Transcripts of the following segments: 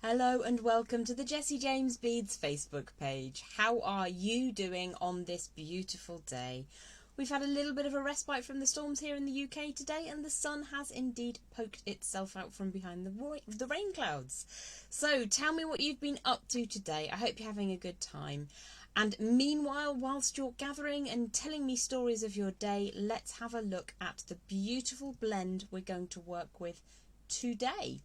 Hello and welcome to the Jessie James Beads Facebook page. How are you doing on this beautiful day? We've had a little bit of a respite from the storms here in the UK today, and the sun has indeed poked itself out from behind the rain clouds. So tell me what you've been up to today. I hope you're having a good time. And meanwhile, whilst you're gathering and telling me stories of your day, let's have a look at the beautiful blend we're going to work with today.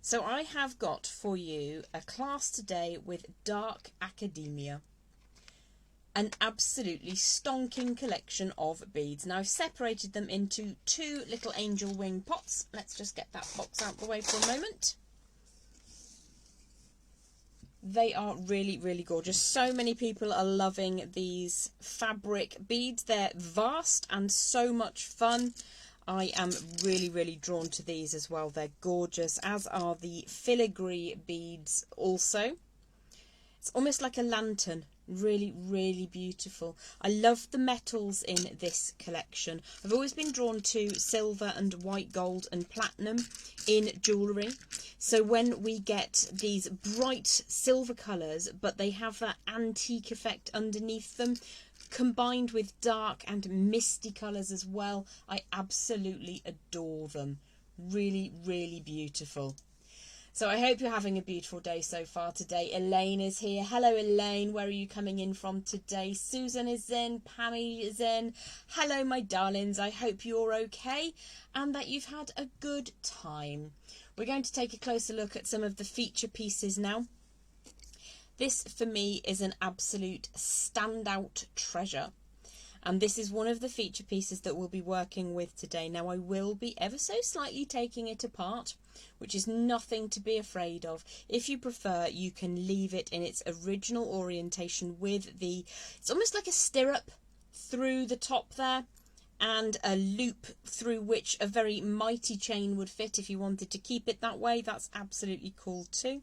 So I have got for you a class today with Dark Academia, an absolutely stonking collection of beads. Now I've separated them into two little angel wing pots. Let's just get that box out the way for a moment. They are really, really gorgeous. So many people are loving these fabric beads. They're vast and so much fun. I am really, really drawn to these as well. They're gorgeous, as are the filigree beads also. It's almost like a lantern. Really, really beautiful. I love the metals in this collection. I've always been drawn to silver and white gold and platinum in jewellery. So when we get these bright silver colours, but they have that antique effect underneath them, combined with dark and misty colours as well, I absolutely adore them. Really, really beautiful. So I hope you're having a beautiful day so far today. Elaine is here. Hello Elaine, where are you coming in from today? Susan is in, Pammy is in. Hello my darlings, I hope you're okay and that you've had a good time. We're going to take a closer look at some of the feature pieces now. This for me is an absolute standout treasure, and this is one of the feature pieces that we'll be working with today. Now I will be ever so slightly taking it apart, which is nothing to be afraid of. If you prefer, you can leave it in its original orientation with it's almost like a stirrup through the top there, and a loop through which a very mighty chain would fit. If you wanted to keep it that way, that's absolutely cool too.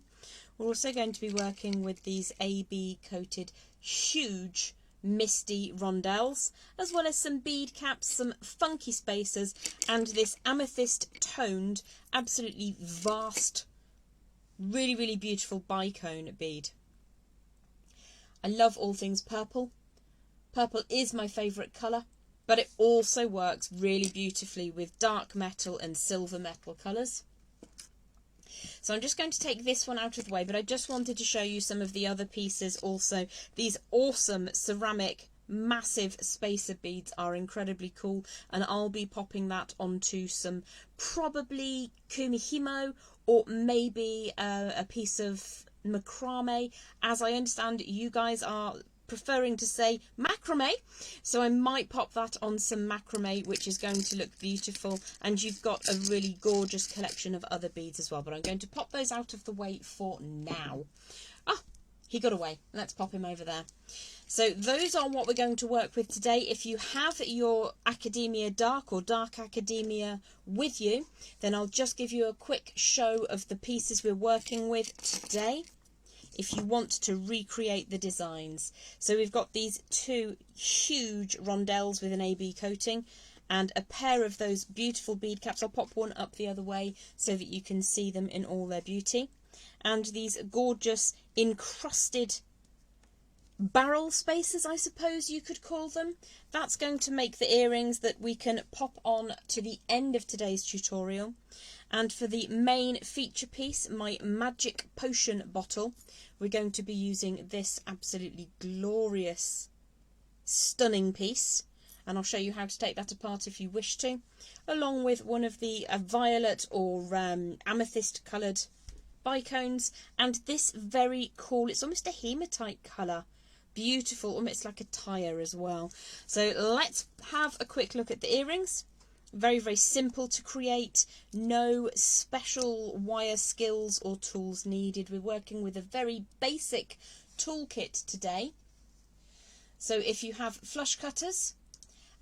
We're also going to be working with these AB coated huge Misty Rondelles, as well as some bead caps, some funky spacers, and this amethyst toned, absolutely vast, really, really beautiful bicone bead. I love all things purple. Purple is my favourite colour, but it also works really beautifully with dark metal and silver metal colours. So I'm just going to take this one out of the way, but I just wanted to show you some of the other pieces also. These awesome ceramic massive spacer beads are incredibly cool, and I'll be popping that onto some probably kumihimo or maybe a piece of macrame. As I understand, you guys are preferring to say macrame, so I might pop that on some macrame, which is going to look beautiful. And you've got a really gorgeous collection of other beads as well, but I'm going to pop those out of the way for now. He got away. Let's pop him over there. So those are what we're going to work with today. If you have your Academia Dark or Dark Academia with you, then I'll just give you a quick show of the pieces we're working with today, if you want to recreate the designs. So we've got these two huge rondelles with an AB coating and a pair of those beautiful bead caps. I'll pop one up the other way so that you can see them in all their beauty. And these gorgeous encrusted barrel spacers, I suppose you could call them. That's going to make the earrings that we can pop on to the end of today's tutorial. And for the main feature piece, my magic potion bottle, we're going to be using this absolutely glorious, stunning piece. And I'll show you how to take that apart if you wish to, along with one of the violet or amethyst coloured bicones, and this very cool, it's almost a hematite colour, beautiful, almost like a tire as well. So let's have a quick look at the earrings. Very, very simple to create, no special wire skills or tools needed. We're working with a very basic toolkit today. So if you have flush cutters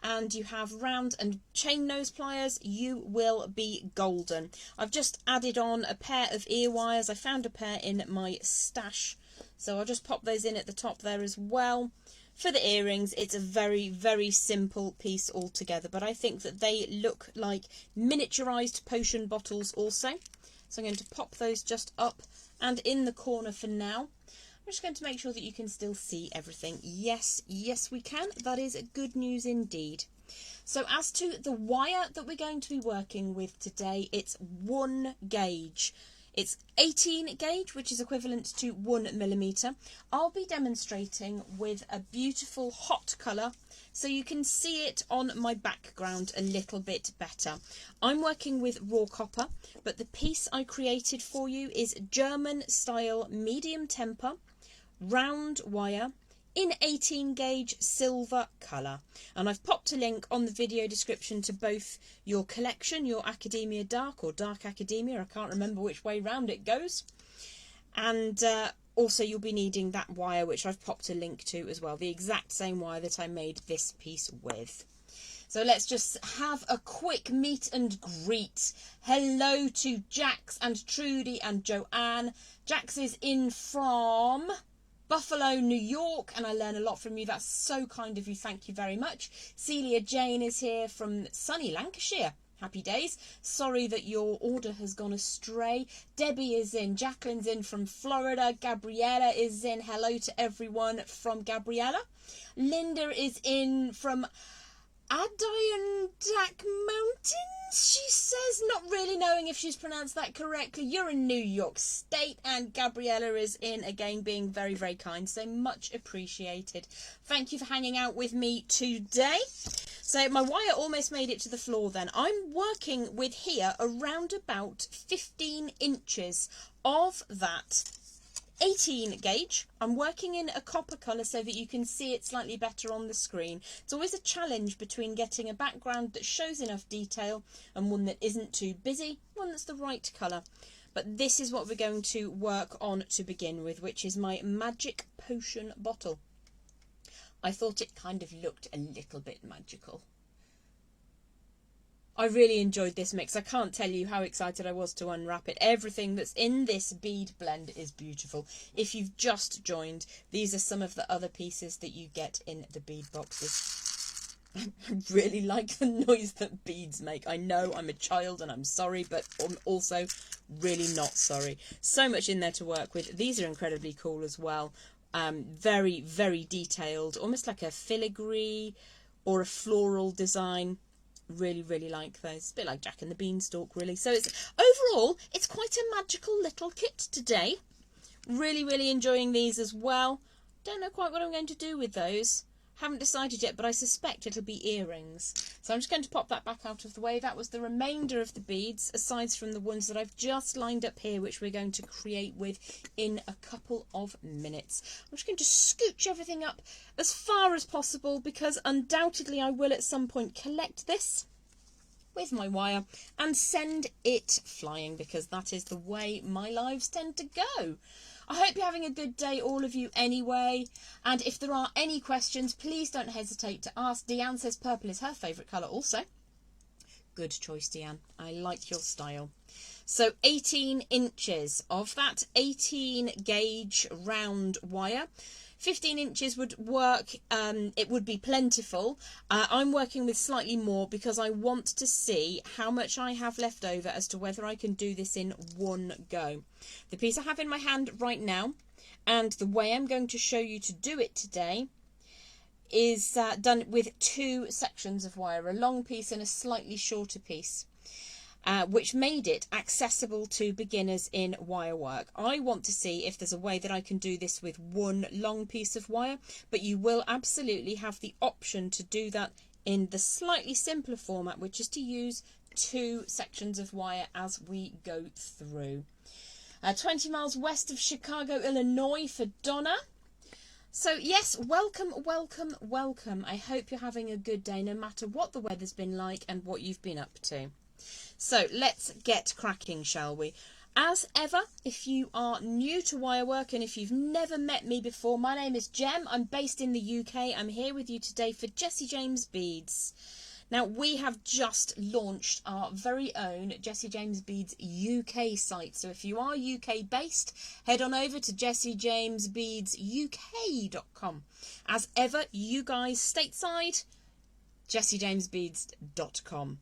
and you have round and chain nose pliers, you will be golden. I've just added on a pair of ear wires. I found a pair in my stash, so I'll just pop those in at the top there as well. For the earrings, it's a very, very simple piece altogether, but I think that they look like miniaturized potion bottles also. So I'm going to pop those just up and in the corner for now. I'm just going to make sure that you can still see everything. Yes, yes we can. That is good news indeed. So as to the wire that we're going to be working with today, it's 1 gauge. It's 18 gauge, which is equivalent to 1mm. I'll be demonstrating with a beautiful hot colour, so you can see it on my background a little bit better. I'm working with raw copper, but the piece I created for you is German style medium temper, round wire, in 18 gauge silver colour, and I've popped a link on the video description to both your collection, your Academia Dark or Dark Academia, I can't remember which way round it goes, and also you'll be needing that wire which I've popped a link to as well, the exact same wire that I made this piece with. So let's just have a quick meet and greet. Hello to Jax and Trudy and Joanne. Jax is in from Buffalo, New York, and I learn a lot from you. That's so kind of you. Thank you very much. Celia Jane is here from sunny Lancashire. Happy days. Sorry that your order has gone astray. Debbie is in. Jacqueline's in from Florida. Gabriella is in. Hello to everyone from Gabriella. Linda is in from Adirondack Mountains, she says, not really knowing if she's pronounced that correctly. You're in New York State, and Gabriella is in, again, being very, very kind, so much appreciated. Thank you for hanging out with me today. So my wire almost made it to the floor then. I'm working with here around about 15 inches of that 18 gauge. I'm working in a copper colour so that you can see it slightly better on the screen. It's always a challenge between getting a background that shows enough detail and one that isn't too busy, one that's the right colour. But this is what we're going to work on to begin with, which is my magic potion bottle. I thought it kind of looked a little bit magical. I really enjoyed this mix. I can't tell you how excited I was to unwrap it. Everything that's in this bead blend is beautiful. If you've just joined, these are some of the other pieces that you get in the bead boxes. I really like the noise that beads make. I know I'm a child and I'm sorry, but I'm also really not sorry. So much in there to work with. These are incredibly cool as well. Very, very detailed, almost like a filigree or a floral design. Really, really like those. It's a bit like Jack and the Beanstalk, really. So it's overall, it's quite a magical little kit today. Really, really enjoying these as well. Don't know quite what I'm going to do with those. Haven't decided yet, but I suspect it'll be earrings. So I'm just going to pop that back out of the way. That was the remainder of the beads, aside from the ones that I've just lined up here, which we're going to create with in a couple of minutes. I'm just going to scooch everything up as far as possible, because undoubtedly I will at some point collect this with my wire and send it flying, because that is the way my lives tend to go. I hope you're having a good day, all of you, anyway. And if there are any questions, please don't hesitate to ask. Deanne says purple is her favourite colour also. Good choice, Deanne. I like your style. So 18 inches of that 18 gauge round wire. 15 inches would work. It would be plentiful. I'm working with slightly more because I want to see how much I have left over as to whether I can do this in one go. The piece I have in my hand right now, and the way I'm going to show you to do it today, is done with 2 sections of wire, a long piece and a slightly shorter piece. Which made it accessible to beginners in wire work. I want to see if there's a way that I can do this with one long piece of wire, but you will absolutely have the option to do that in the slightly simpler format, which is to use 2 sections of wire as we go through. 20 miles west of Chicago, Illinois for Donna. So yes, welcome, welcome, welcome. I hope you're having a good day, no matter what the weather's been like and what you've been up to. So let's get cracking, shall we? As ever, if you are new to wirework and if you've never met me before, my name is Jem. I'm based in the UK. I'm here with you today for Jessie James Beads. Now, we have just launched our very own Jessie James Beads UK site. So if you are UK based, head on over to jessiejamesbeadsuk.com. As ever, you guys stateside, jessiejamesbeads.com.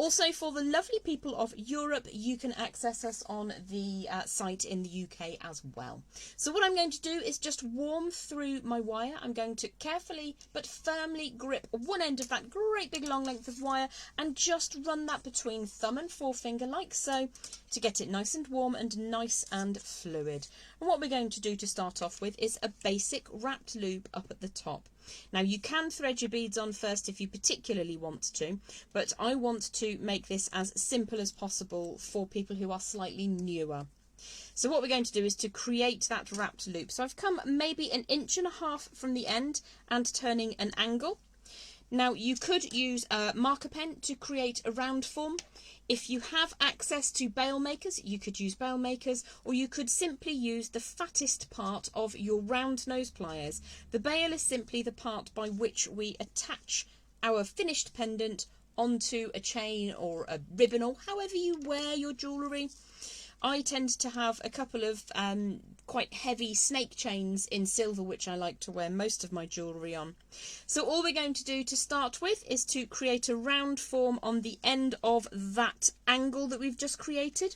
Also, for the lovely people of Europe, you can access us on the site in the UK as well. So what I'm going to do is just warm through my wire. I'm going to carefully but firmly grip one end of that great big long length of wire and just run that between thumb and forefinger like so to get it nice and warm and nice and fluid. And what we're going to do to start off with is a basic wrapped loop up at the top. Now you can thread your beads on first if you particularly want to, but I want to make this as simple as possible for people who are slightly newer. So what we're going to do is to create that wrapped loop. So I've come maybe 1.5 inches from the end and turning an angle. Now you could use a marker pen to create a round form. If you have access to bail makers, you could use bail makers, or you could simply use the fattest part of your round nose pliers. The bail is simply the part by which we attach our finished pendant onto a chain or a ribbon, or however you wear your jewellery. I tend to have a couple of quite heavy snake chains in silver, which I like to wear most of my jewellery on. So all we're going to do to start with is to create a round form on the end of that angle that we've just created.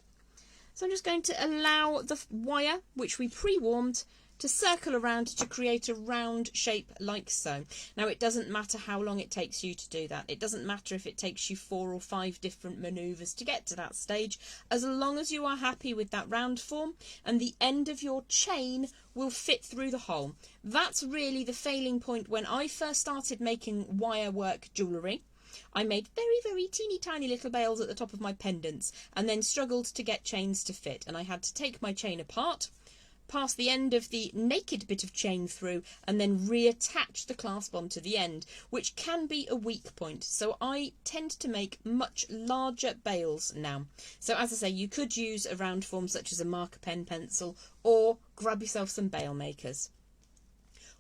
So I'm just going to allow the wire, which we pre-warmed, to circle around to create a round shape like so. Now it doesn't matter how long it takes you to do that. It doesn't matter if it takes you 4 or 5 different manoeuvres to get to that stage, as long as you are happy with that round form and the end of your chain will fit through the hole. That's really the failing point when I first started making wire work jewellery. I made very, very teeny tiny little bails at the top of my pendants and then struggled to get chains to fit, and I had to take my chain apart, pass the end of the naked bit of chain through and then reattach the clasp onto the end, which can be a weak point. So I tend to make much larger bails now. So as I say, you could use a round form such as a marker pen pencil, or grab yourself some bail makers.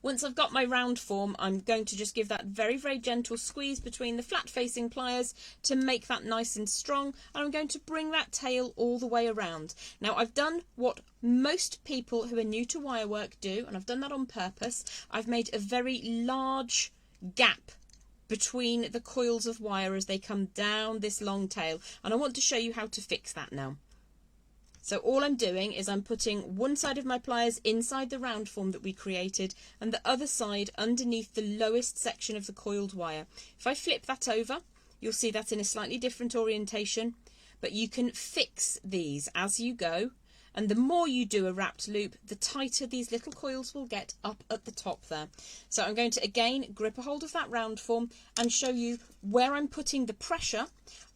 Once I've got my round form, I'm going to just give that very, very gentle squeeze between the flat facing pliers to make that nice and strong, and I'm going to bring that tail all the way around. Now I've done what most people who are new to wire work do, and I've done that on purpose. I've made a very large gap between the coils of wire as they come down this long tail, and I want to show you how to fix that now. So all I'm doing is I'm putting one side of my pliers inside the round form that we created and the other side underneath the lowest section of the coiled wire. If I flip that over, you'll see that's in a slightly different orientation, but you can fix these as you go. And the more you do a wrapped loop, the tighter these little coils will get up at the top there. So I'm going to again grip a hold of that round form and show you where I'm putting the pressure.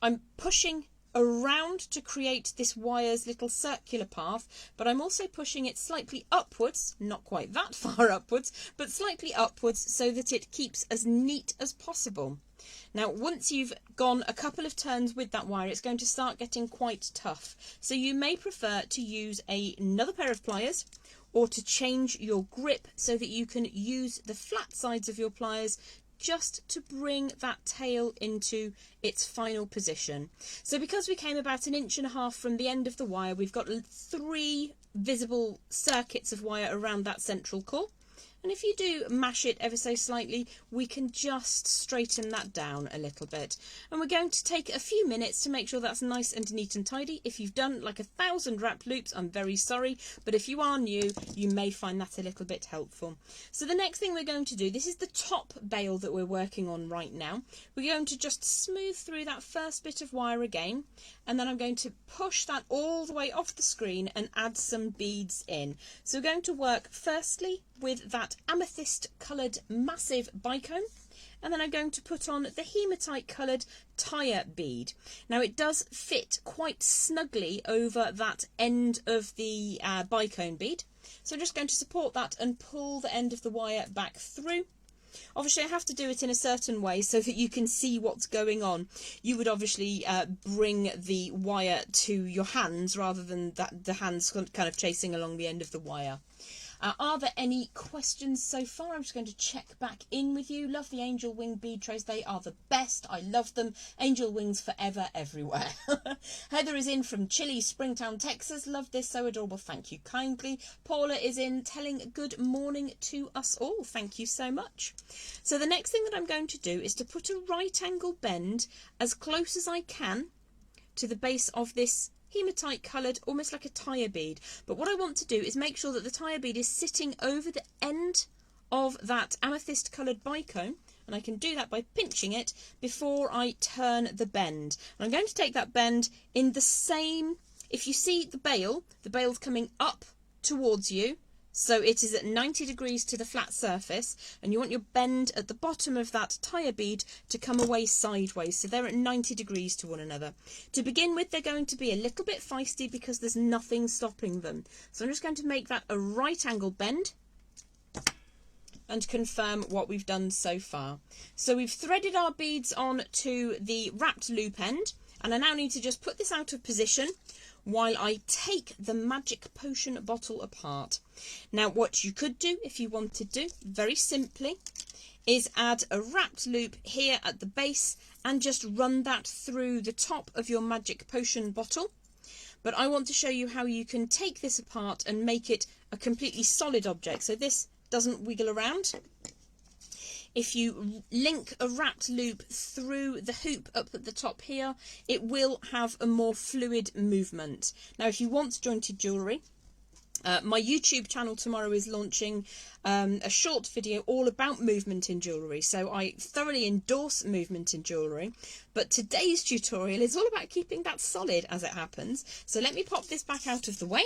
I'm pushing around to create this wire's little circular path, but I'm also pushing it slightly upwards, not quite that far upwards, but slightly upwards so that it keeps as neat as possible. Now once you've gone a couple of turns with that wire, it's going to start getting quite tough, so you may prefer to use another pair of pliers or to change your grip so that you can use the flat sides of your pliers just to bring that tail into its final position. So because we came about 1.5 inches from the end of the wire, we've got 3 visible circuits of wire around that central core. And if you do mash it ever so slightly, we can just straighten that down a little bit. And we're going to take a few minutes to make sure that's nice and neat and tidy. If you've done like 1,000 wrapped loops, I'm very sorry, but if you are new, you may find that a little bit helpful. So the next thing we're going to do, this is the top bail that we're working on right now. We're going to just smooth through that first bit of wire again, and then I'm going to push that all the way off the screen and add some beads in. So we're going to work firstly with that amethyst coloured massive bicone, and then I'm going to put on the hematite coloured tire bead. Now it does fit quite snugly over that end of the bicone bead, so I'm just going to support that and pull the end of the wire back through. Obviously I have to do it in a certain way so that you can see what's going on. You would obviously bring the wire to your hands rather than the hands kind of chasing along the end of the wire. Are there any questions so far? I'm just going to check back in with you. Love the angel wing bead trays. They are the best. I love them. Angel wings forever, everywhere. Heather is in from Chile, Springtown, Texas. Love this. So adorable. Thank you kindly. Paula is in telling good morning to us all. Thank you so much. So the next thing that I'm going to do is to put a right angle bend as close as I can to the base of this hematite coloured, almost like a tire bead. But what I want to do is make sure that the tire bead is sitting over the end of that amethyst coloured bicone, and I can do that by pinching it before I turn the bend. And I'm going to take that bend in the same, if you see the bale's coming up towards you, so it is at 90 degrees to the flat surface, and you want your bend at the bottom of that tire bead to come away sideways, so they're at 90 degrees to one another. To begin with, they're going to be a little bit feisty because there's nothing stopping them. So I'm just going to make that a right angle bend and confirm what we've done so far. So we've threaded our beads on to the wrapped loop end, and I now need to just put this out of position while I take the magic potion bottle apart. Now what you could do if you wanted to, very simply, is add a wrapped loop here at the base and just run that through the top of your magic potion bottle. But I want to show you how you can take this apart and make it a completely solid object, so this doesn't wiggle around. If you link a wrapped loop through the hoop up at the top here, it will have a more fluid movement. Now, if you want jointed jewellery, my YouTube channel tomorrow is launching a short video all about movement in jewellery. So I thoroughly endorse movement in jewellery, but today's tutorial is all about keeping that solid as it happens. So let me pop this back out of the way.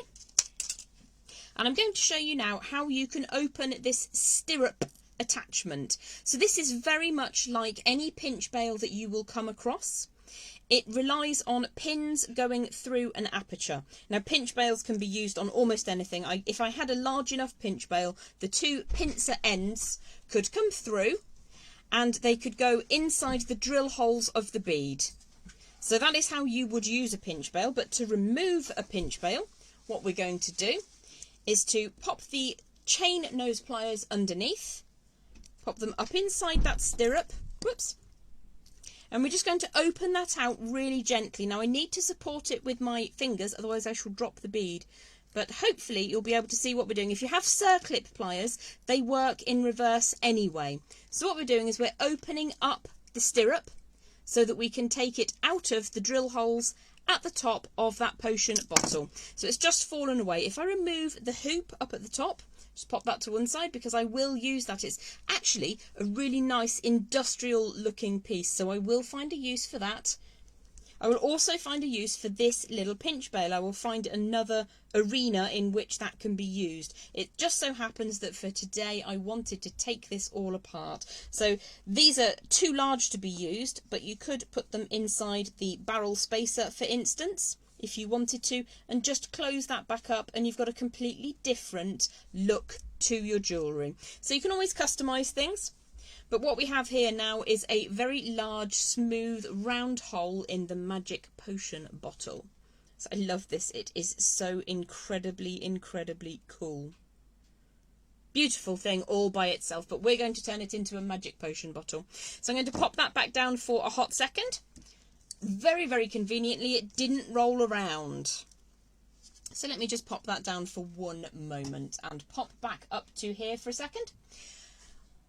And I'm going to show you now how you can open this stirrup attachment. So this is very much like any pinch bail that you will come across. It relies on pins going through an aperture. Now pinch bails can be used on almost anything. If I had a large enough pinch bail, the two pincer ends could come through and they could go inside the drill holes of the bead. So that is how you would use a pinch bail. But to remove a pinch bail, what we're going to do is to pop the chain nose pliers underneath, pop them up inside that stirrup, whoops, and we're just going to open that out really gently. Now I need to support it with my fingers, otherwise I shall drop the bead, but hopefully you'll be able to see what we're doing. If you have circlip pliers, they work in reverse anyway. So what we're doing is we're opening up the stirrup so that we can take it out of the drill holes at the top of that potion bottle. So it's just fallen away. If I remove the hoop up at the top, just pop that to one side because I will use that. It's actually a really nice industrial looking piece, so I will find a use for that. I will also find a use for this little pinch bail. I will find another arena in which that can be used. It just so happens that for today I wanted to take this all apart. So these are too large to be used, but you could put them inside the barrel spacer, for instance, if you wanted to, and just close that back up and you've got a completely different look to your jewellery. So you can always customise things. But what we have here now is a very large, smooth, round hole in the magic potion bottle. So I love this. It is so incredibly, incredibly cool. Beautiful thing all by itself, but we're going to turn it into a magic potion bottle. So I'm going to pop that back down for a hot second. Very, very conveniently, it didn't roll around. So let me just pop that down for one moment and pop back up to here for a second.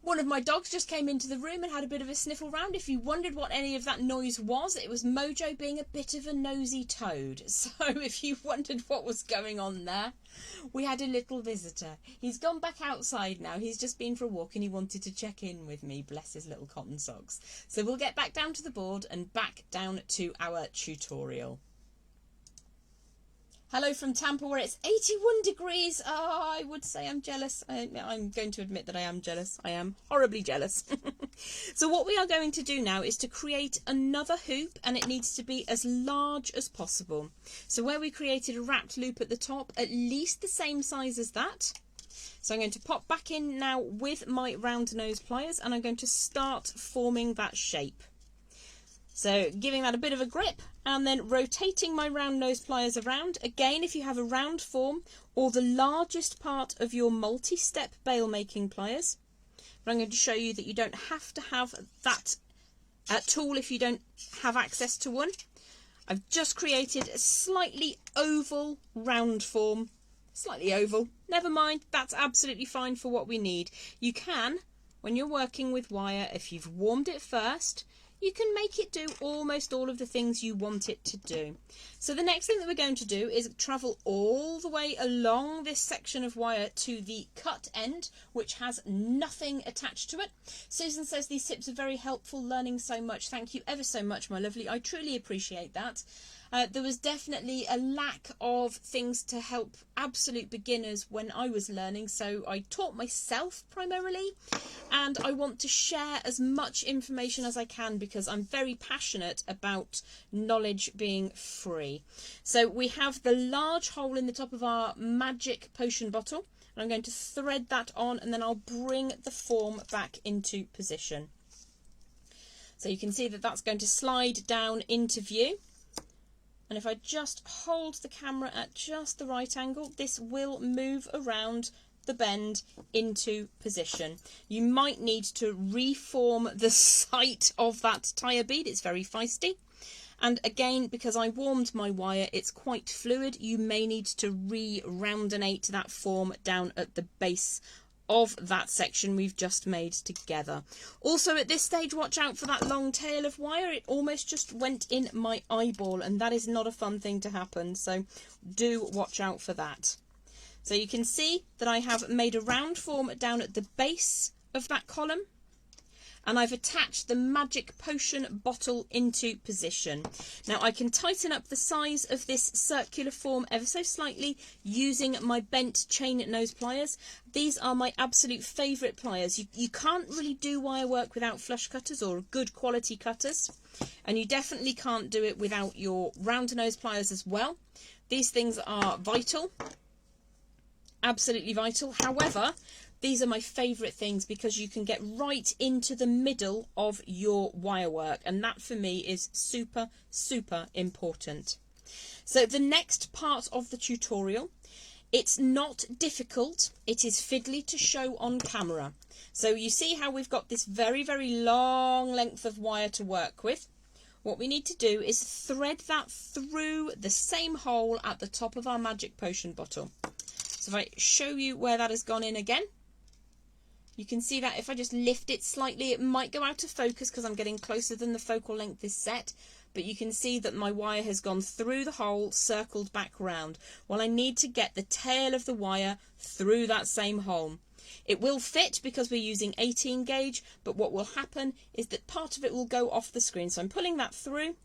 One of my dogs just came into the room and had a bit of a sniffle round. If you wondered what any of that noise was, it was Mojo being a bit of a nosy toad. So if you wondered what was going on there, we had a little visitor. He's gone back outside now. He's just been for a walk and he wanted to check in with me, bless his little cotton socks. So we'll get back down to the board and back down to our tutorial. Hello from Tampa, where it's 81 degrees. Oh, I would say I'm jealous. I'm going to admit that I am jealous. I am horribly jealous. So what we are going to do now is to create another hoop, and it needs to be as large as possible. So where we created a wrapped loop at the top, at least the same size as that. So I'm going to pop back in now with my round nose pliers, and I'm going to start forming that shape. So giving that a bit of a grip and then rotating my round nose pliers around. Again, if you have a round form or the largest part of your multi-step bail making pliers, but I'm going to show you that you don't have to have that tool if you don't have access to one. I've just created a slightly oval round form. Slightly oval, never mind, that's absolutely fine for what we need. You can, when you're working with wire, if you've warmed it first, you can make it do almost all of the things you want it to do. So the next thing that we're going to do is travel all the way along this section of wire to the cut end, which has nothing attached to it. Susan says these tips are very helpful, learning so much. Thank you ever so much, my lovely. I truly appreciate that. There was definitely a lack of things to help absolute beginners when I was learning, so I taught myself primarily, and I want to share as much information as I can because I'm very passionate about knowledge being free. So we have the large hole in the top of our magic potion bottle, and I'm going to thread that on, and then I'll bring the form back into position. So you can see that that's going to slide down into view. And if I just hold the camera at just the right angle, this will move around the bend into position. You might need to reform the site of that tire bead. It's very feisty. And again, because I warmed my wire, it's quite fluid. You may need to re-roundinate that form down at the base of that section we've just made together. Also at this stage, watch out for that long tail of wire. It almost just went in my eyeball, and that is not a fun thing to happen, so do watch out for that. So you can see that I have made a round form down at the base of that column, and I've attached the magic potion bottle into position. Now I can tighten up the size of this circular form ever so slightly using my bent chain nose pliers. These are my absolute favourite pliers. You can't really do wire work without flush cutters or good quality cutters, and you definitely can't do it without your round nose pliers as well. These things are vital, absolutely vital. However, these are my favourite things because you can get right into the middle of your wire work, and that for me is super, super important. So the next part of the tutorial, it's not difficult, it is fiddly to show on camera. So you see how we've got this very, very long length of wire to work with. What we need to do is thread that through the same hole at the top of our magic potion bottle. So if I show you where that has gone in again, you can see that if I just lift it slightly, it might go out of focus because I'm getting closer than the focal length is set. But you can see that my wire has gone through the hole, circled back round. Well, I need to get the tail of the wire through that same hole. It will fit because we're using 18 gauge, but what will happen is that part of it will go off the screen. So I'm pulling that through.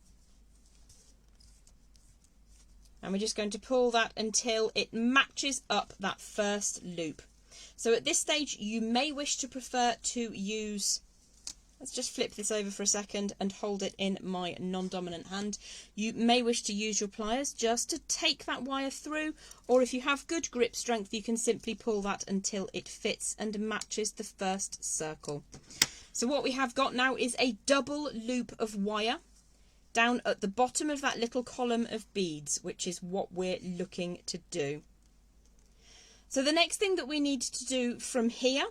And we're just going to pull that until it matches up that first loop. So at this stage, you may wish to prefer to use, let's just flip this over for a second and hold it in my non-dominant hand. You may wish to use your pliers just to take that wire through, or if you have good grip strength, you can simply pull that until it fits and matches the first circle. So what we have got now is a double loop of wire down at the bottom of that little column of beads, which is what we're looking to do. So the next thing that we need to do from here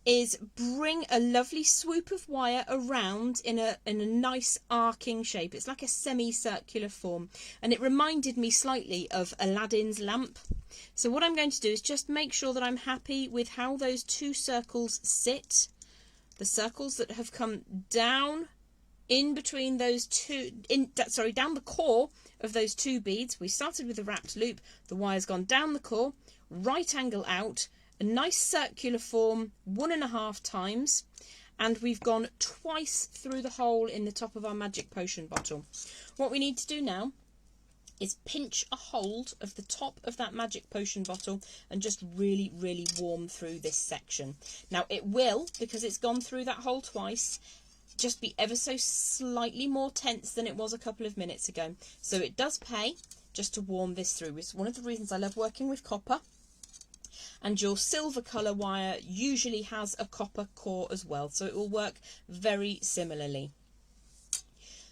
is bring a lovely swoop of wire around in a nice arcing shape. It's like a semicircular form, and it reminded me slightly of Aladdin's lamp. So what I'm going to do is just make sure that I'm happy with how those two circles sit. The circles that have come down in between those two, down the core of those two beads. We started with a wrapped loop, the wire's gone down the core, right angle out, a nice circular form 1.5 times, and we've gone twice through the hole in the top of our magic potion bottle. What we need to do now is pinch a hold of the top of that magic potion bottle and just really, really warm through this section. Now it will, because it's gone through that hole twice, just be ever so slightly more tense than it was a couple of minutes ago. So it does pay just to warm this through. It's one of the reasons I love working with copper. And your silver colour wire usually has a copper core as well, so it will work very similarly.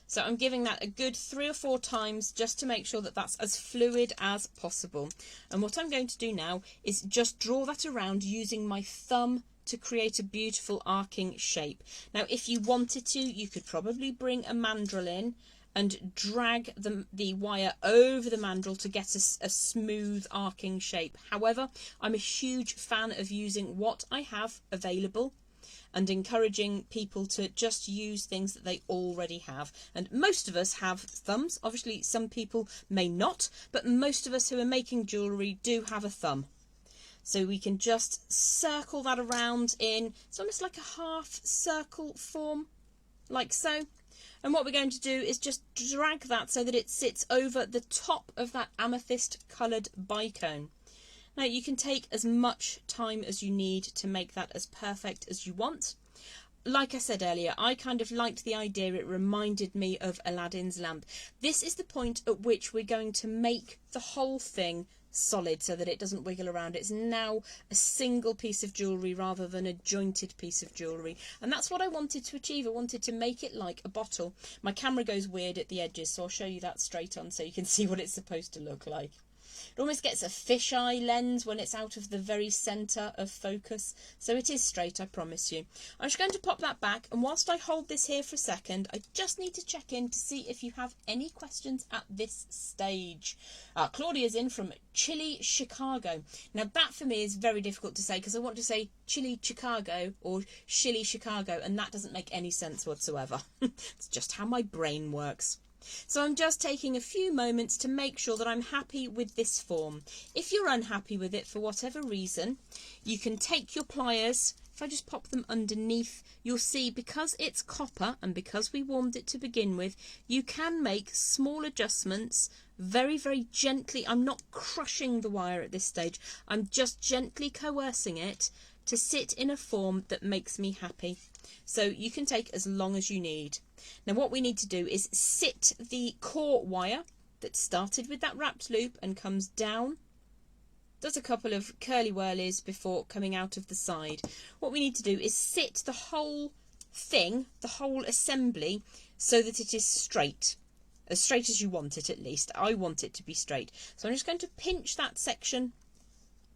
So I'm giving that a good 3 or 4 times just to make sure that that's as fluid as possible. And what I'm going to do now is just draw that around using my thumb to create a beautiful arcing shape. Now, if you wanted to, you could probably bring a mandrel in and drag the wire over the mandrel to get a smooth arcing shape. However, I'm a huge fan of using what I have available and encouraging people to just use things that they already have. And most of us have thumbs. Obviously, some people may not, but most of us who are making jewellery do have a thumb. So we can just circle that around in, it's almost like a half circle form, like so. And what we're going to do is just drag that so that it sits over the top of that amethyst coloured bicone. Now, you can take as much time as you need to make that as perfect as you want. Like I said earlier, I kind of liked the idea. It reminded me of Aladdin's lamp. This is the point at which we're going to make the whole thing solid so that it doesn't wiggle around. It's now a single piece of jewellery rather than a jointed piece of jewellery. And that's what I wanted to achieve. I wanted to make it like a bottle. My camera goes weird at the edges, so I'll show you that straight on so you can see what it's supposed to look like. It almost gets a fisheye lens when it's out of the very centre of focus. So it is straight, I promise you. I'm just going to pop that back, and whilst I hold this here for a second, I just need to check in to see if you have any questions at this stage. Claudia's in from Chile, Chicago. Now that for me is very difficult to say because I want to say Chile, Chicago or Chile, Chicago, and that doesn't make any sense whatsoever. It's just how my brain works. So I'm just taking a few moments to make sure that I'm happy with this form. If you're unhappy with it for whatever reason, you can take your pliers. If I just pop them underneath, you'll see because it's copper and because we warmed it to begin with, you can make small adjustments very, very gently. I'm not crushing the wire at this stage. I'm just gently coercing it to sit in a form that makes me happy. So you can take as long as you need. Now what we need to do is sit the core wire that started with that wrapped loop and comes down, does a couple of curly whirlies before coming out of the side. What we need to do is sit the whole thing, the whole assembly, so that it is straight as you want it at least. I want it to be straight. So I'm just going to pinch that section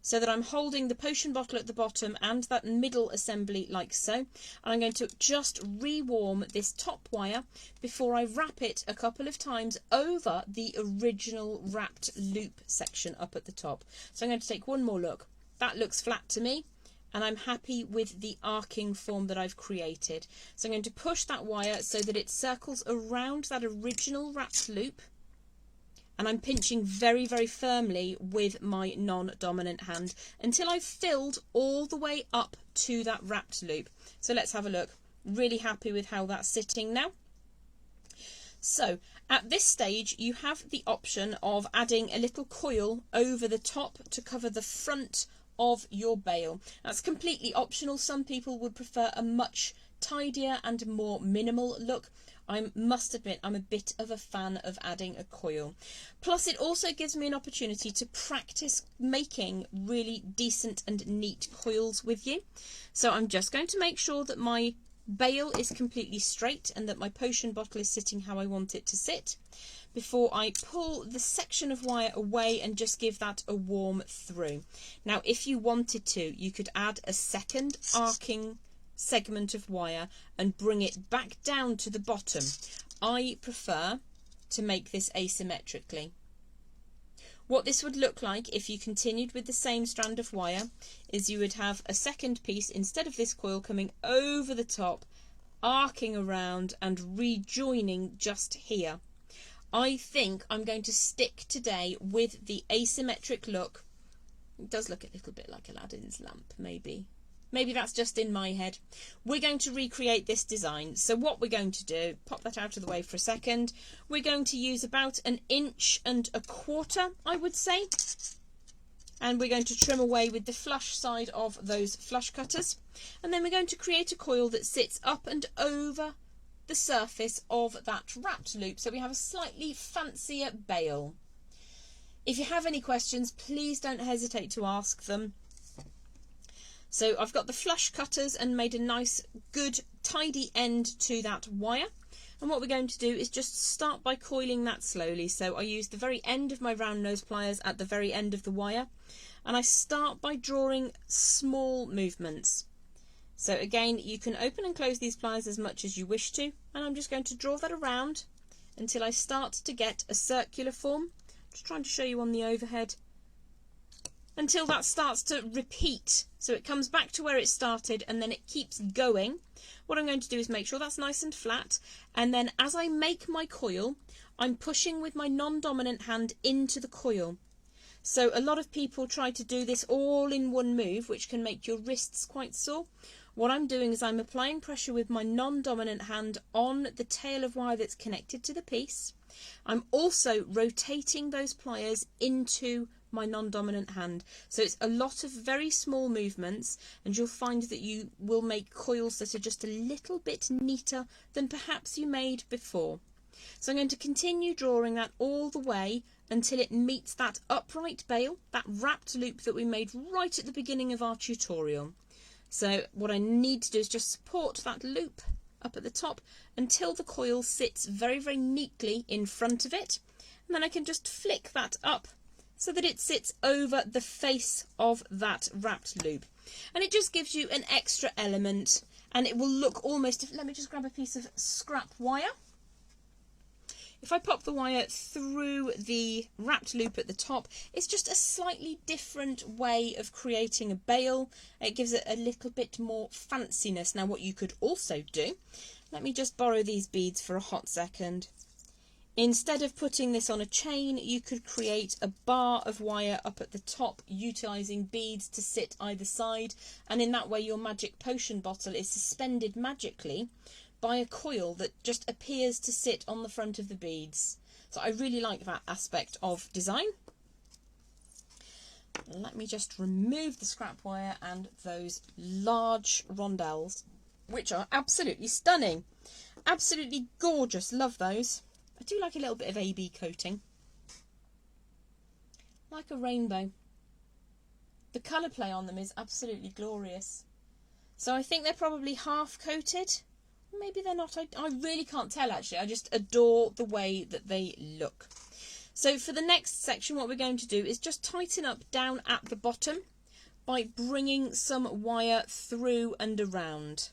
so that I'm holding the potion bottle at the bottom and that middle assembly like so. And I'm going to just re-warm this top wire before I wrap it a couple of times over the original wrapped loop section up at the top. So I'm going to take one more look. That looks flat to me, and I'm happy with the arcing form that I've created. So I'm going to push that wire so that it circles around that original wrapped loop. And I'm pinching very, very firmly with my non-dominant hand until I've filled all the way up to that wrapped loop. So let's have a look. Really happy with how that's sitting now. So at this stage, you have the option of adding a little coil over the top to cover the front of your bail. That's completely optional. Some people would prefer a much tidier and more minimal look. I must admit I'm a bit of a fan of adding a coil. Plus it also gives me an opportunity to practice making really decent and neat coils with you. So I'm just going to make sure that my bail is completely straight and that my potion bottle is sitting how I want it to sit before I pull the section of wire away and just give that a warm through. Now if you wanted to, you could add a second arcing segment of wire and bring it back down to the bottom. I prefer to make this asymmetrically. What this would look like if you continued with the same strand of wire is you would have a second piece instead of this coil coming over the top, arcing around and rejoining just here. I think I'm going to stick today with the asymmetric look. It does look a little bit like Aladdin's lamp, maybe. Maybe that's just in my head. We're going to recreate this design. So what we're going to do, pop that out of the way for a second. We're going to use about 1.25 inches, I would say. And we're going to trim away with the flush side of those flush cutters. And then we're going to create a coil that sits up and over the surface of that wrapped loop. So we have a slightly fancier bail. If you have any questions, please don't hesitate to ask them. So I've got the flush cutters and made a nice, good, tidy end to that wire. And what we're going to do is just start by coiling that slowly. So I use the very end of my round nose pliers at the very end of the wire, and I start by drawing small movements. So again, you can open and close these pliers as much as you wish to, and I'm just going to draw that around until I start to get a circular form. Just trying to show you on the overhead. Until that starts to repeat. So it comes back to where it started and then it keeps going. What I'm going to do is make sure that's nice and flat, and then as I make my coil, I'm pushing with my non-dominant hand into the coil. So a lot of people try to do this all in one move, which can make your wrists quite sore. What I'm doing is I'm applying pressure with my non-dominant hand on the tail of wire that's connected to the piece. I'm also rotating those pliers into my non-dominant hand. So it's a lot of very small movements, and you'll find that you will make coils that are just a little bit neater than perhaps you made before. So I'm going to continue drawing that all the way until it meets that upright bail, that wrapped loop that we made right at the beginning of our tutorial. So what I need to do is just support that loop up at the top until the coil sits very, very neatly in front of it, and then I can just flick that up so that it sits over the face of that wrapped loop. And it just gives you an extra element, and it will look almost... Let me just grab a piece of scrap wire. If I pop the wire through the wrapped loop at the top, it's just a slightly different way of creating a bail. It gives it a little bit more fanciness. Now what you could also do, let me just borrow these beads for a hot second. Instead of putting this on a chain, you could create a bar of wire up at the top, utilising beads to sit either side, and in that way your magic potion bottle is suspended magically by a coil that just appears to sit on the front of the beads. So I really like that aspect of design. Let me just remove the scrap wire and those large rondelles, which are absolutely stunning. Absolutely gorgeous, love those. I do like a little bit of AB coating. Like a rainbow. The colour play on them is absolutely glorious. So I think they're probably half coated. Maybe they're not. I really can't tell actually. I just adore the way that they look. So for the next section, what we're going to do is just tighten up down at the bottom by bringing some wire through and around.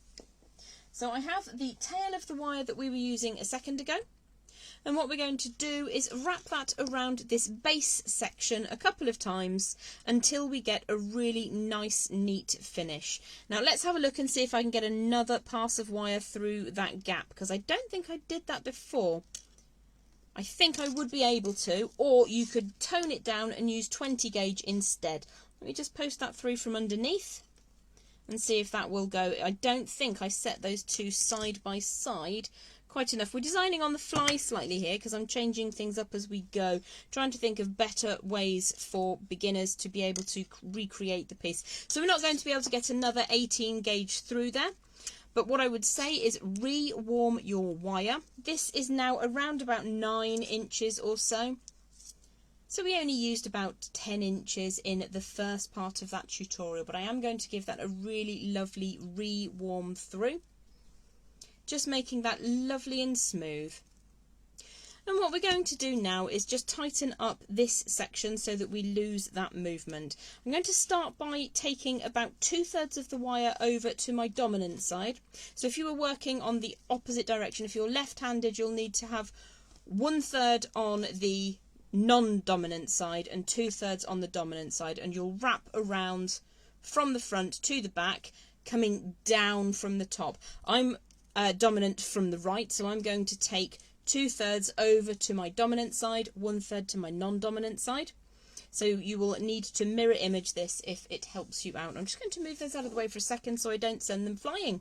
So I have the tail of the wire that we were using a second ago. And what we're going to do is wrap that around this base section a couple of times until we get a really nice, neat finish. Now let's have a look and see if I can get another pass of wire through that gap, because I don't think I did that before. I think I would be able to, or you could tone it down and use 20 gauge instead. Let me just post that through from underneath and see if that will go. I don't think I set those two side by side quite enough. We're designing on the fly slightly here because I'm changing things up as we go, trying to think of better ways for beginners to be able to recreate the piece. So we're not going to be able to get another 18 gauge through there, but what I would say is re-warm your wire. This is now around about 9 inches or so. So we only used about 10 inches in the first part of that tutorial, but I am going to give that a really lovely re-warm through. Just making that lovely and smooth. And what we're going to do now is just tighten up this section so that we lose that movement. I'm going to start by taking about 2/3 of the wire over to my dominant side. So if you were working on the opposite direction, if you're left-handed, you'll need to have 1/3 on the non-dominant side and 2/3 on the dominant side, and you'll wrap around from the front to the back, coming down from the top. I'm dominant from the right, so I'm going to take 2/3 over to my dominant side, 1/3 to my non-dominant side. So you will need to mirror image this if it helps you out. I'm just going to move those out of the way for a second so I don't send them flying.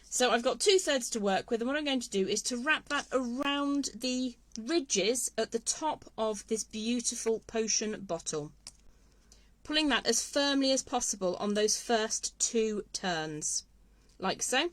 So I've got 2/3 to work with, and what I'm going to do is to wrap that around the ridges at the top of this beautiful potion bottle, pulling that as firmly as possible on those first 2 turns, like so.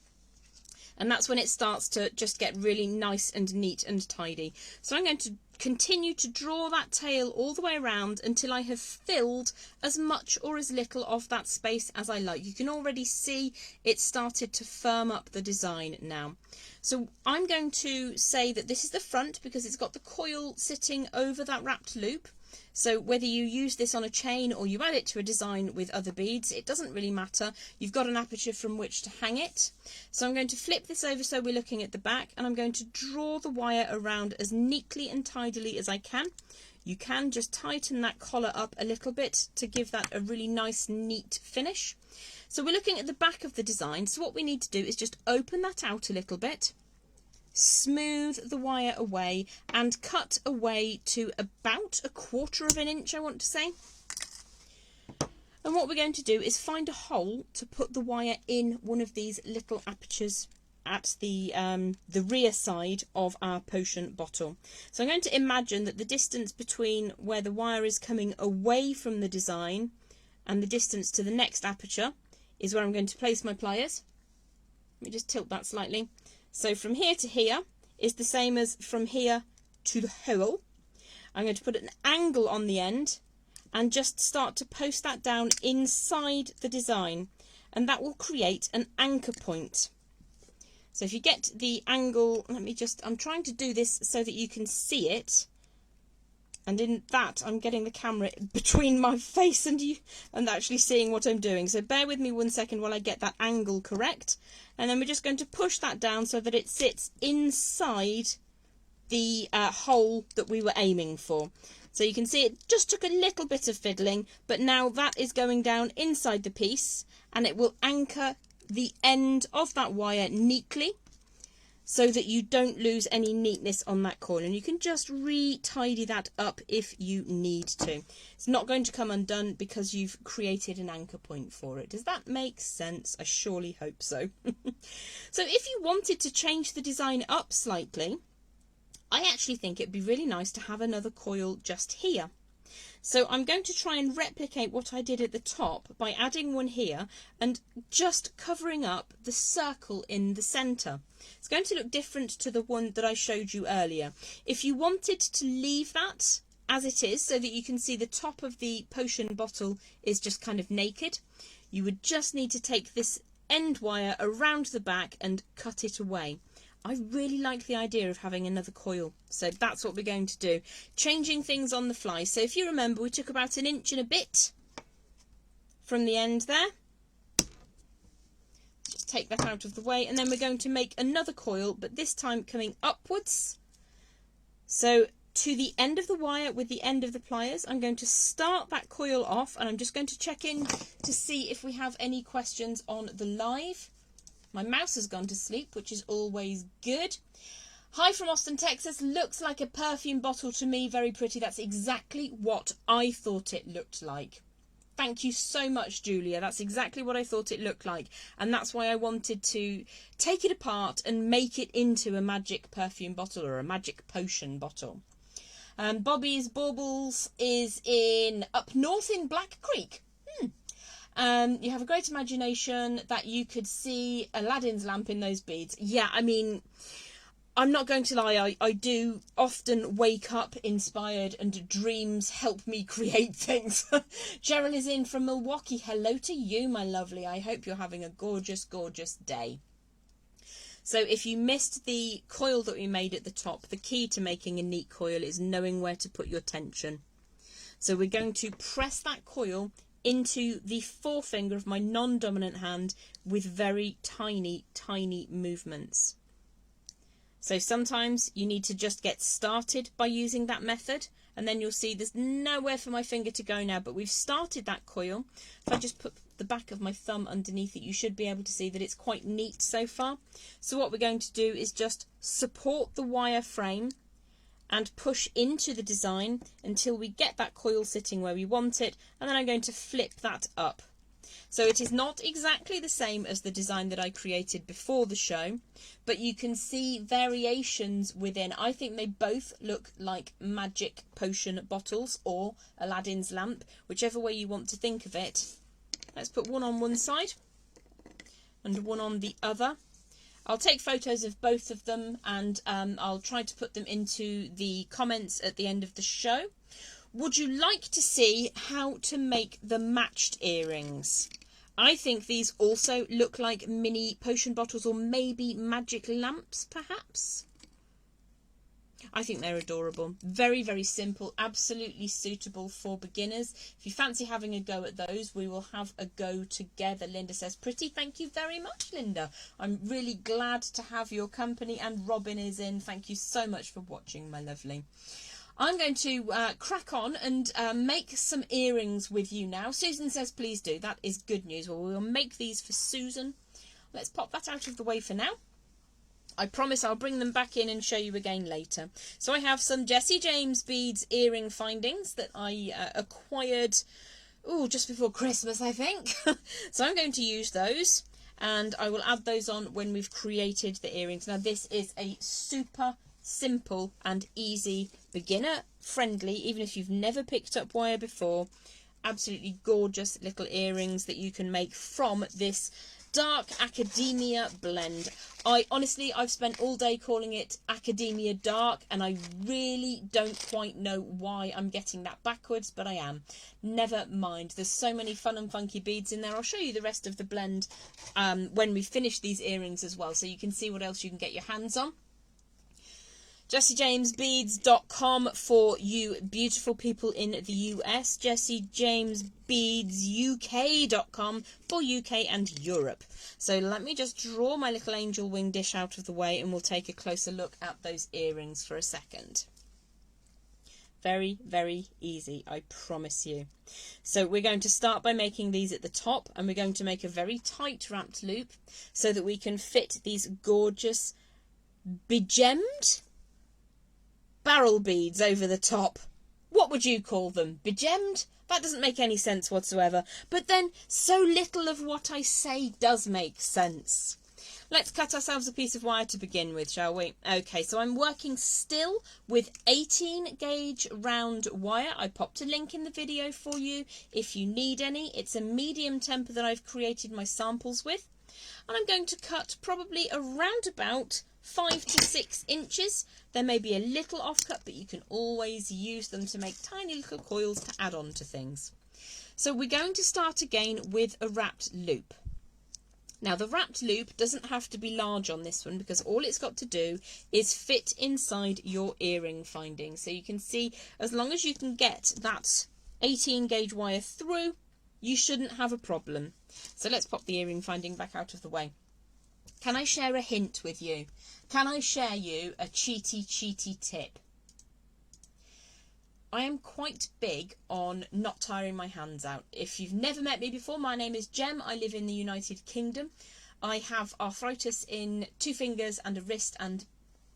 And that's when it starts to just get really nice and neat and tidy. So I'm going to continue to draw that tail all the way around until I have filled as much or as little of that space as I like. You can already see it started to firm up the design now. So I'm going to say that this is the front because it's got the coil sitting over that wrapped loop. So whether you use this on a chain or you add it to a design with other beads, it doesn't really matter. You've got an aperture from which to hang it. So I'm going to flip this over so we're looking at the back, and I'm going to draw the wire around as neatly and tidily as I can. You can just tighten that collar up a little bit to give that a really nice, neat finish. So we're looking at the back of the design. So what we need to do is just open that out a little bit, smooth the wire away and cut away to about 1/4 of an inch, I want to say. And what we're going to do is find a hole to put the wire in one of these little apertures at the rear side of our potion bottle. So I'm going to imagine that the distance between where the wire is coming away from the design and the distance to the next aperture is where I'm going to place my pliers. Let me just tilt that slightly. So from here to here is the same as from here to the hole. I'm going to put an angle on the end and just start to post that down inside the design, and that will create an anchor point. So if you get the angle, I'm trying to do this so that you can see it. And in that, I'm getting the camera between my face and you and actually seeing what I'm doing. So bear with me 1 second while I get that angle correct. And then we're just going to push that down so that it sits inside the hole that we were aiming for. So you can see it just took a little bit of fiddling, but now that is going down inside the piece and it will anchor the end of that wire neatly, so that you don't lose any neatness on that coil, and you can just re-tidy that up if you need to. It's not going to come undone because you've created an anchor point for it. Does that make sense? I surely hope so. So if you wanted to change the design up slightly, I actually think it'd be really nice to have another coil just here. So I'm going to try and replicate what I did at the top by adding one here and just covering up the circle in the centre. It's going to look different to the one that I showed you earlier. If you wanted to leave that as it is so that you can see the top of the potion bottle is just kind of naked, you would just need to take this end wire around the back and cut it away. I really like the idea of having another coil, so that's what we're going to do. Changing things on the fly. So if you remember, we took about 1 inch and a bit from the end there. Just take that out of the way, and then we're going to make another coil, but this time coming upwards. So to the end of the wire with the end of the pliers, I'm going to start that coil off, and I'm just going to check in to see if we have any questions on the live. My mouse has gone to sleep, which is always good. Hi from Austin, Texas. Looks like a perfume bottle to me. Very pretty. That's exactly what I thought it looked like. Thank you so much, Julia. That's exactly what I thought it looked like. And that's why I wanted to take it apart and make it into a magic perfume bottle or a magic potion bottle. Bobby's Baubles is in up north in Black Creek. You have a great imagination that you could see Aladdin's lamp in those beads. Yeah, I mean, I'm not going to lie, I do often wake up inspired and dreams help me create things. Cheryl is in from Milwaukee. Hello to you, my lovely. I hope you're having a gorgeous, gorgeous day. So if you missed the coil that we made at the top, the key to making a neat coil is knowing where to put your tension. So we're going to press that coil into the forefinger of my non-dominant hand with very tiny, tiny movements. So sometimes you need to just get started by using that method, and then you'll see there's nowhere for my finger to go now, but we've started that coil. If I just put the back of my thumb underneath it, you should be able to see that it's quite neat so far. So what we're going to do is just support the wire frame and push into the design until we get that coil sitting where we want it, and then I'm going to flip that up. So it is not exactly the same as the design that I created before the show, but you can see variations within. I think they both look like magic potion bottles or Aladdin's lamp, whichever way you want to think of it. Let's put one on one side and one on the other. I'll take photos of both of them, and I'll try to put them into the comments at the end of the show. Would you like to see how to make the matched earrings? I think these also look like mini potion bottles, or maybe magic lamps, perhaps. I think they're adorable. Very, very simple, absolutely suitable for beginners. If you fancy having a go at those, we will have a go together. Linda says, pretty. Thank you very much, Linda. I'm really glad to have your company, and Robin is in. Thank you so much for watching, my lovely. I'm going to crack on and make some earrings with you now. Susan says, please do. That is good news. Well, we'll make these for Susan. Let's pop that out of the way for now. I promise I'll bring them back in and show you again later. So I have some Jessie James beads earring findings that I acquired just before Christmas, I think. So I'm going to use those, and I will add those on when we've created the earrings. Now this is a super simple and easy, beginner friendly, even if you've never picked up wire before, absolutely gorgeous little earrings that you can make from this dark academia blend. I've spent all day calling it academia dark, and I really don't quite know why I'm getting that backwards, but I am. Never mind. There's so many fun and funky beads in there. I'll show you the rest of the blend when we finish these earrings as well, so you can see what else you can get your hands on. JessieJamesBeads.com for you beautiful people in the US. JessieJamesBeadsUK.com for UK and Europe. So let me just draw my little angel wing dish out of the way, and we'll take a closer look at those earrings for a second. Very, very easy, I promise you. So we're going to start by making these at the top, and we're going to make a very tight wrapped loop so that we can fit these gorgeous begemmed barrel beads over the top. What would you call them? Begemmed? That doesn't make any sense whatsoever. But then so little of what I say does make sense. Let's cut ourselves a piece of wire to begin with, shall we? Okay, so I'm working still with 18 gauge round wire. I popped a link in the video for you if you need any. It's a medium temper that I've created my samples with. And I'm going to cut probably around about 5 to 6 inches. There may be a little offcut, but you can always use them to make tiny little coils to add on to things. So we're going to start again with a wrapped loop. Now the wrapped loop doesn't have to be large on this one, because all it's got to do is fit inside your earring finding. So you can see, as long as you can get that 18 gauge wire through, you shouldn't have a problem. So let's pop the earring finding back out of the way. Can I share a hint with you? Can I share you a cheaty tip? I am quite big on not tiring my hands out. If you've never met me before, my name is Jem. I live in the United Kingdom. I have arthritis in 2 fingers and a wrist, and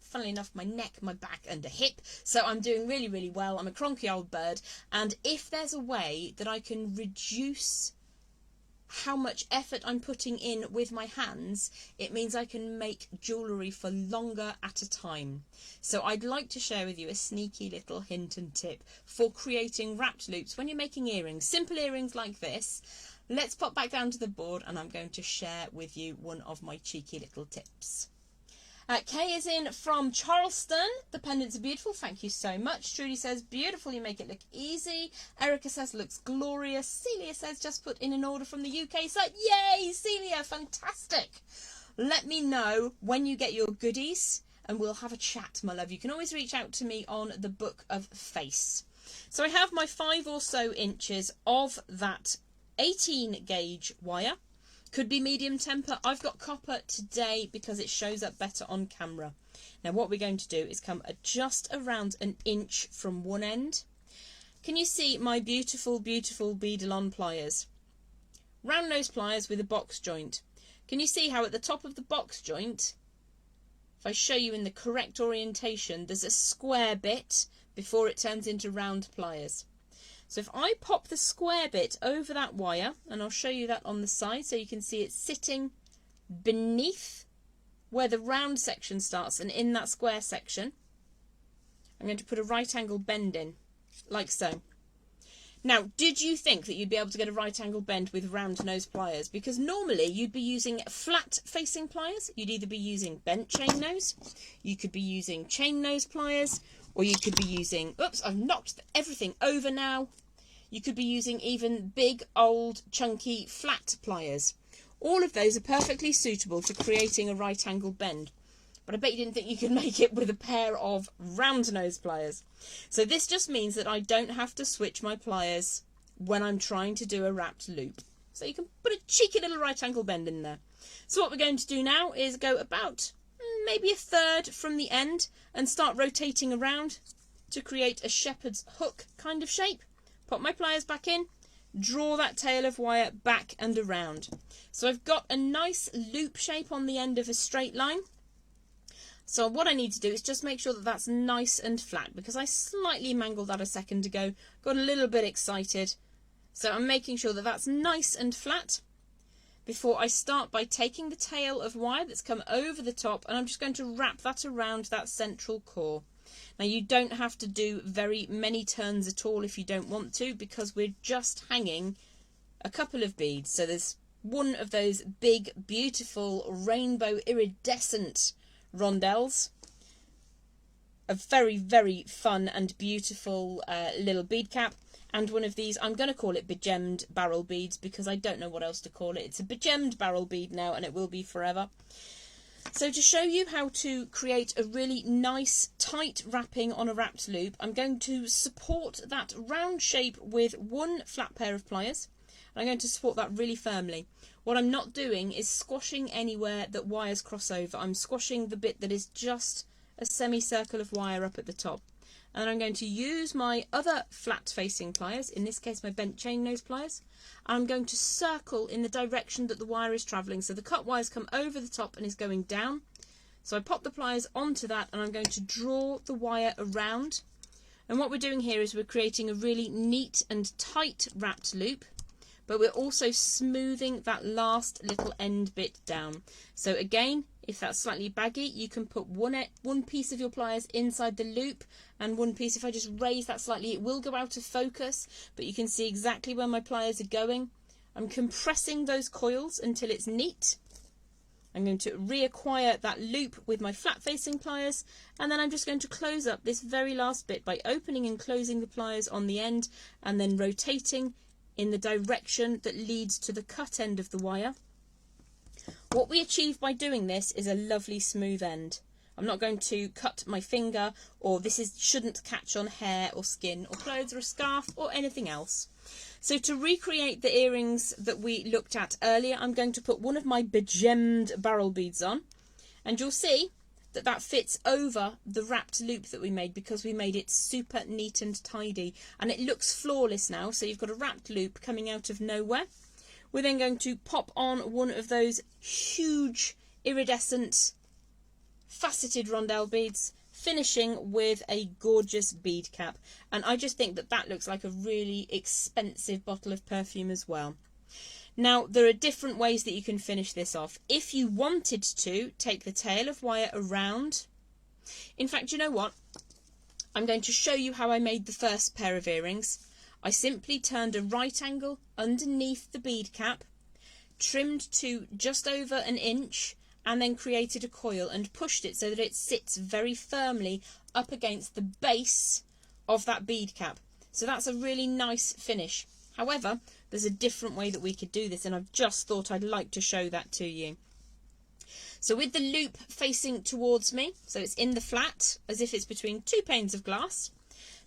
funnily enough, my neck, my back and a hip. So I'm doing really, really well. I'm a cronky old bird. And if there's a way that I can reduce how much effort I'm putting in with my hands, it means I can make jewellery for longer at a time. So I'd like to share with you a sneaky little hint and tip for creating wrapped loops when you're making earrings. Simple earrings like this. Let's pop back down to the board, and I'm going to share with you one of my cheeky little tips. Kay is in from Charleston. The pendants are beautiful. Thank you so much. Trudy says, beautiful. You make it look easy. Erica says, looks glorious. Celia says, just put in an order from the UK site. Yay, Celia. Fantastic. Let me know when you get your goodies, and we'll have a chat, my love. You can always reach out to me on the Book of Face. So I have my 5 or so inches of that 18 gauge wire. Could be medium temper. I've got copper today because it shows up better on camera. Now what we're going to do is come just around an inch from one end. Can you see my beautiful, beautiful beadalon pliers? Round nose pliers with a box joint. Can you see how at the top of the box joint, if I show you in the correct orientation, there's a square bit before it turns into round pliers? So if I pop the square bit over that wire, and I'll show you that on the side so you can see it's sitting beneath where the round section starts, and in that square section I'm going to put a right angle bend in, like so. Now, did you think that you'd be able to get a right angle bend with round nose pliers? Because normally you'd be using flat facing pliers. You'd either be using bent chain nose, you could be using chain nose pliers, or you could be using, oops, I've knocked everything over now. You could be using even big, old, chunky, flat pliers. All of those are perfectly suitable for creating a right angle bend. But I bet you didn't think you could make it with a pair of round nose pliers. So this just means that I don't have to switch my pliers when I'm trying to do a wrapped loop. So you can put a cheeky little right angle bend in there. So what we're going to do now is go about maybe a third from the end and start rotating around to create a shepherd's hook kind of shape. Pop my pliers back in, draw that tail of wire back and around. So I've got a nice loop shape on the end of a straight line. So what I need to do is just make sure that that's nice and flat, because I slightly mangled that a second ago, got a little bit excited. So I'm making sure that that's nice and flat before I start by taking the tail of wire that's come over the top, and I'm just going to wrap that around that central core. Now you don't have to do very many turns at all if you don't want to, because we're just hanging a couple of beads. So there's one of those big, beautiful, rainbow iridescent rondelles, a very, very fun and beautiful little bead cap, and one of these, I'm going to call it begemmed barrel beads because I don't know what else to call it. It's a begemmed barrel bead now, and it will be forever. So to show you how to create a really nice tight wrapping on a wrapped loop, I'm going to support that round shape with one flat pair of pliers. I'm going to support that really firmly. What I'm not doing is squashing anywhere that wires cross over. I'm squashing the bit that is just a semicircle of wire up at the top. And I'm going to use my other flat facing pliers, in this case my bent chain nose pliers, and I'm going to circle in the direction that the wire is travelling. So the cut wire's come over the top and is going down. So I pop the pliers onto that and I'm going to draw the wire around. And what we're doing here is we're creating a really neat and tight wrapped loop, but we're also smoothing that last little end bit down. So again, if that's slightly baggy, you can put one piece of your pliers inside the loop, and one piece, if I just raise that slightly, it will go out of focus, but you can see exactly where my pliers are going. I'm compressing those coils until it's neat. I'm going to reacquire that loop with my flat facing pliers, and then I'm just going to close up this very last bit by opening and closing the pliers on the end and then rotating in the direction that leads to the cut end of the wire. What we achieve by doing this is a lovely smooth end. I'm not going to cut my finger, or shouldn't catch on hair or skin or clothes or a scarf or anything else. So to recreate the earrings that we looked at earlier, I'm going to put one of my begemmed barrel beads on, and you'll see that that fits over the wrapped loop that we made because we made it super neat and tidy, and it looks flawless now. So you've got a wrapped loop coming out of nowhere. We're then going to pop on one of those huge iridescent faceted rondelle beads, finishing with a gorgeous bead cap. And I just think that that looks like a really expensive bottle of perfume as well. Now, there are different ways that you can finish this off. If you wanted to, take the tail of wire around. In fact, you know what? I'm going to show you how I made the first pair of earrings. I simply turned a right angle underneath the bead cap, trimmed to just over an inch, and then created a coil and pushed it so that it sits very firmly up against the base of that bead cap. So that's a really nice finish. However, there's a different way that we could do this, and I've just thought I'd like to show that to you. So with the loop facing towards me, so it's in the flat, as if it's between two panes of glass,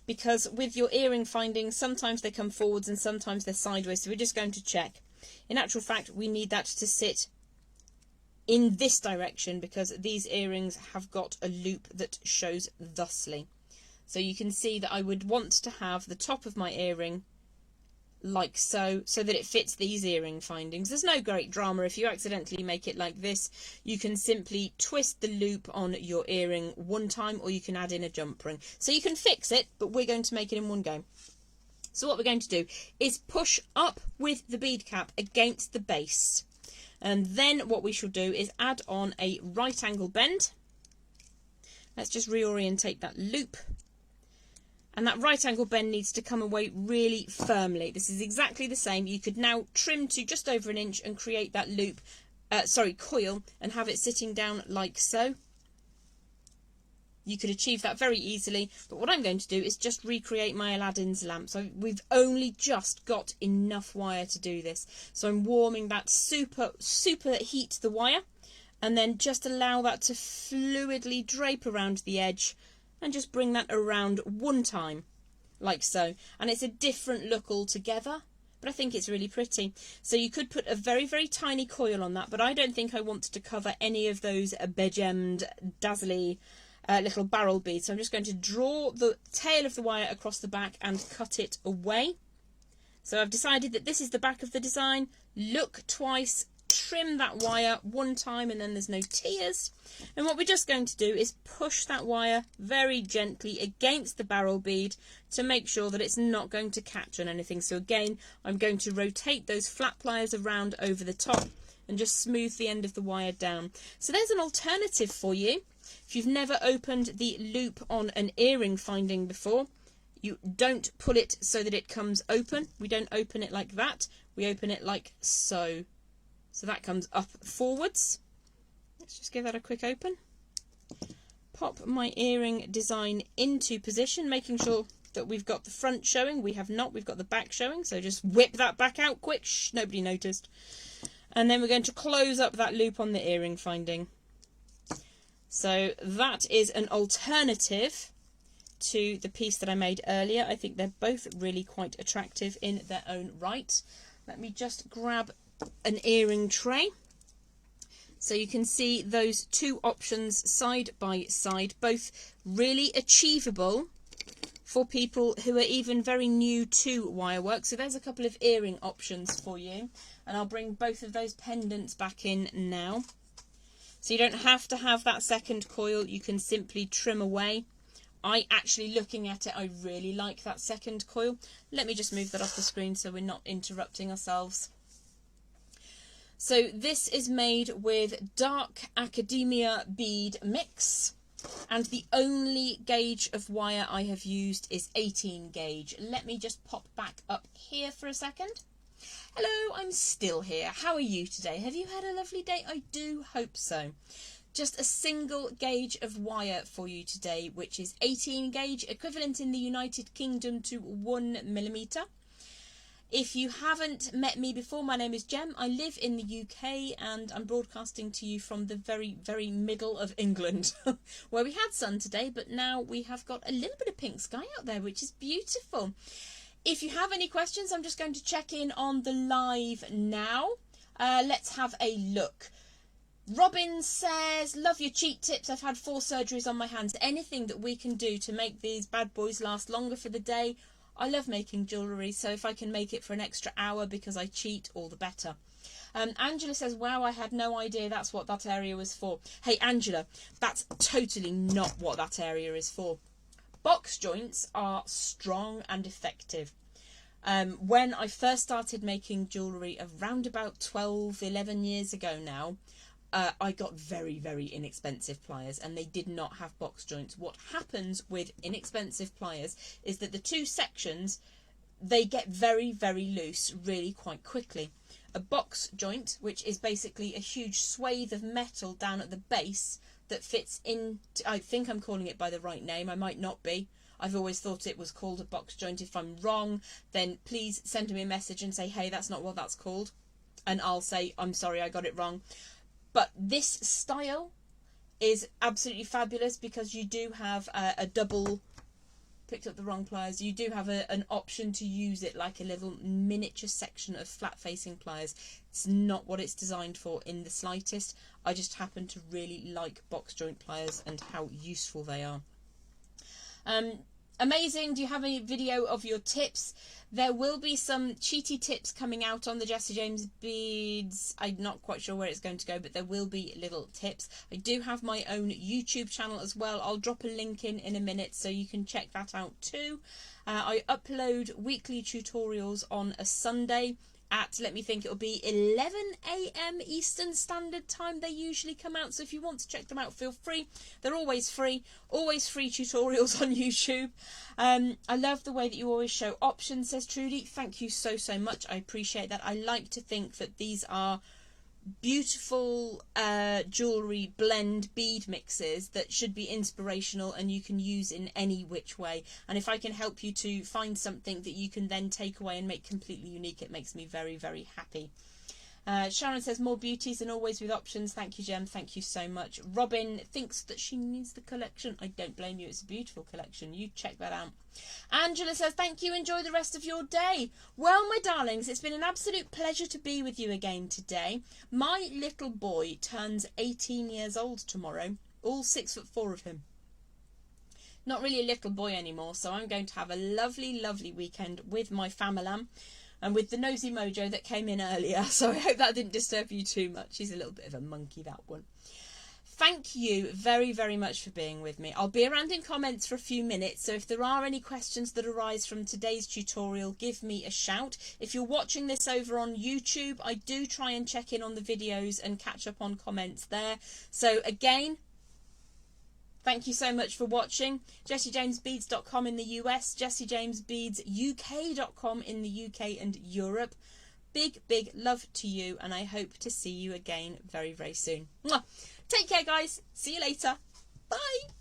because with your earring findings, sometimes they come forwards and sometimes they're sideways, so we're just going to check. In actual fact, we need that to sit in this direction because these earrings have got a loop that shows thusly. So you can see that I would want to have the top of my earring like so that it fits these earring findings. There's no great drama if you accidentally make it like this. You can simply twist the loop on your earring one time, or you can add in a jump ring. So you can fix it, but we're going to make it in one go. So what we're going to do is push up with the bead cap against the base. And then what we shall do is add on a right angle bend. Let's just reorientate that loop. And that right angle bend needs to come away really firmly. This is exactly the same. You could now trim to just over 1 inch and create that loop, coil, and have it sitting down like so. You could achieve that very easily, but what I'm going to do is just recreate my Aladdin's lamp. So we've only just got enough wire to do this. So I'm warming that super heat the wire, and then just allow that to fluidly drape around the edge and just bring that around one time, like so. And it's a different look altogether, but I think it's really pretty. So you could put a very, very tiny coil on that, but I don't think I want to cover any of those begemmed, dazzly little barrel beads. So I'm just going to draw the tail of the wire across the back and cut it away. So I've decided that this is the back of the design. Look twice, trim that wire one time, and then there's no tears. And what we're just going to do is push that wire very gently against the barrel bead to make sure that it's not going to catch on anything. So again, I'm going to rotate those flat pliers around over the top and just smooth the end of the wire down. So there's an alternative for you. If you've never opened the loop on an earring finding before, you don't pull it so that it comes open. We don't open it like that. We open it like so. So that comes up forwards. Let's just give that a quick open. Pop my earring design into position, making sure that we've got the front showing. We have not, we've got the back showing. So just whip that back out quick. Shh, nobody noticed. And then we're going to close up that loop on the earring finding. So that is an alternative to the piece that I made earlier. I think they're both really quite attractive in their own right. Let me just grab an earring tray so you can see those two options side by side, both really achievable for people who are even very new to wire work. So there's a couple of earring options for you, and I'll bring both of those pendants back in now. So you don't have to have that second coil, you can simply trim away. Looking at it, I really like that second coil. Let me just move that off the screen so we're not interrupting ourselves. So this is made with dark academia bead mix, and the only gauge of wire I have used is 18 gauge. Let me just pop back up here for a second. Hello, I'm still here. How are you today? Have you had a lovely day? I do hope so. Just a single gauge of wire for you today, which is 18 gauge, equivalent in the United Kingdom to 1mm. If you haven't met me before, my name is Jem. I live in the UK and I'm broadcasting to you from the very, very middle of England, where we had sun today, but now we have got a little bit of pink sky out there, which is beautiful. If you have any questions, I'm just going to check in on the live now. Let's have a look. Robin says, love your cheat tips. I've had 4 surgeries on my hands. Anything that we can do to make these bad boys last longer for the day. I love making jewellery, so if I can make it for an extra hour because I cheat, all the better. Angela says, wow, I had no idea that's what that area was for. Hey, Angela, that's totally not what that area is for. Box joints are strong and effective. When I first started making jewellery around about 12, 11 years ago now, I got very, very inexpensive pliers and they did not have box joints. What happens with inexpensive pliers is that the two sections, they get very, very loose really quite quickly. A box joint, which is basically a huge swathe of metal down at the base that fits in, I think I'm calling it by the right name, I might not be. I've always thought it was called a box joint. If I'm wrong, then please send me a message and say, hey, that's not what that's called. And I'll say, I'm sorry, I got it wrong. But this style is absolutely fabulous because you do have a double, picked up the wrong pliers, you do have an option to use it like a little miniature section of flat facing pliers. It's not what it's designed for in the slightest. I just happen to really like box joint pliers and how useful they are. Amazing. Do you have any video of your tips? There will be some cheaty tips coming out on the Jessie James beads. I'm not quite sure where it's going to go, but there will be little tips. I do have my own YouTube channel as well. I'll drop a link in a minute so you can check that out too. I upload weekly tutorials on a Sunday at, let me think, it'll be 11 AM Eastern Standard Time they usually come out. So if you want to check them out, feel free. They're always free tutorials on YouTube. I love the way that you always show options, says Trudy. Thank you so much. I appreciate that. I like to think that these are beautiful jewellery blend bead mixes that should be inspirational and you can use in any which way, and if I can help you to find something that you can then take away and make completely unique, it makes me very, very happy. Sharon says more beauties and always with options. Thank you, Jem. Thank you so much. Robin thinks that she needs the collection. I don't blame you. It's a beautiful collection. You check that out. Angela says thank you. Enjoy the rest of your day. Well, my darlings, it's been an absolute pleasure to be with you again today. My little boy turns 18 years old tomorrow. All 6'4" of him. Not really a little boy anymore, so I'm going to have a lovely, lovely weekend with my family. And with the nosy mojo that came in earlier, so I hope that didn't disturb you too much. He's a little bit of a monkey, that one. Thank you very, very much for being with me. I'll be around in comments for a few minutes, so if there are any questions that arise from today's tutorial, give me a shout. If you're watching this over on YouTube, I do try and check in on the videos and catch up on comments there. So again, thank you so much for watching. JessieJamesBeads.com in the US, JessieJamesBeadsUK.com in the UK and Europe. Big, big love to you, and I hope to see you again very, very soon. Mwah! Take care, guys. See you later. Bye.